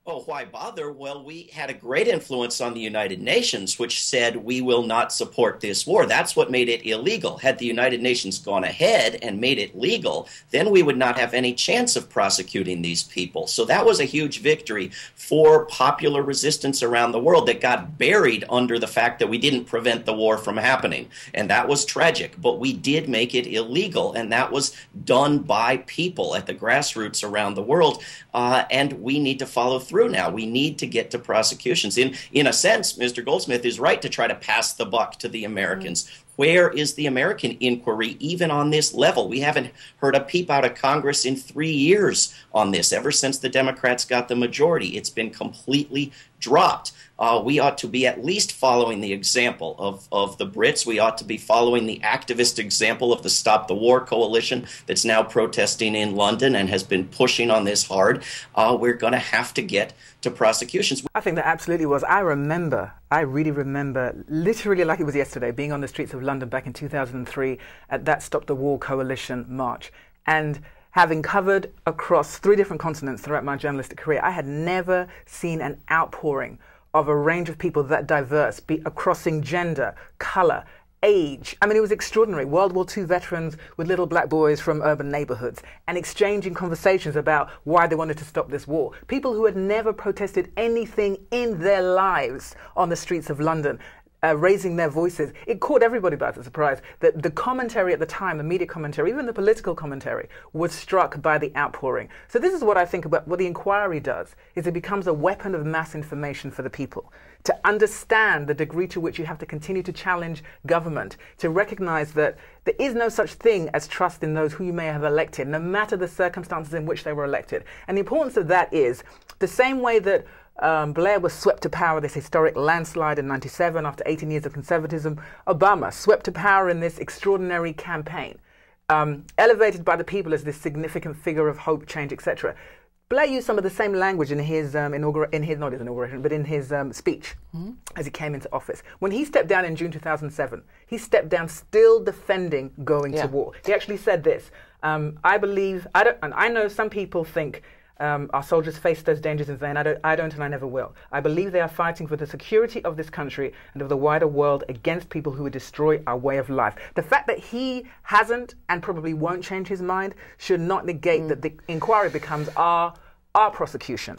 Oh, why bother? Well, we had a great influence on the United Nations, which said we will not support this war. That's what made it illegal. Had the United Nations gone ahead and made it legal, then we would not have any chance of prosecuting these people. So that was a huge victory for popular resistance around the world that got buried under the fact that we didn't prevent the war from happening. And that was tragic. But we did make it illegal, and that was done by people at the grassroots around the world. And we need to follow through now. We need to get to prosecutions. In a sense, Mr. Goldsmith is right to try to pass the buck to the Americans. Where is the American inquiry even on this level? We haven't heard a peep out of Congress in 3 years on this. Ever since the Democrats got the majority, it's been completely dropped. We ought to be at least following the example of the Brits. We ought to be following the activist example of the Stop the War coalition that's now protesting in London and has been pushing on this hard. We're going to have to get to prosecutions. I think that absolutely was. I really remember, literally like it was yesterday, being on the streets of London back in 2003 at that Stop the War coalition march. And having covered across 3 different continents throughout my journalistic career, I had never seen an outpouring of a range of people that diverse, crossing gender, color, age. I mean, it was extraordinary. World War II veterans with little black boys from urban neighborhoods and exchanging conversations about why they wanted to stop this war. People who had never protested anything in their lives on the streets of London. Raising their voices. It caught everybody by surprise that the commentary at the time, the media commentary, even the political commentary, was struck by the outpouring. So this is what I think about what the inquiry does, is it becomes a weapon of mass information for the people to understand the degree to which you have to continue to challenge government, to recognize that there is no such thing as trust in those who you may have elected, no matter the circumstances in which they were elected. And the importance of that is the same way that Blair was swept to power, this historic landslide in '97 after 18 years of conservatism. Obama swept to power in this extraordinary campaign, elevated by the people as this significant figure of hope, change, etc. Blair used some of the same language in his speech as he came into office. When he stepped down in June 2007, he stepped down still defending going to war. He actually said this: I know some people think our soldiers face those dangers in vain. I don't, and I never will. I believe they are fighting for the security of this country and of the wider world against people who would destroy our way of life. The fact that he hasn't and probably won't change his mind should not negate that the inquiry becomes our prosecution.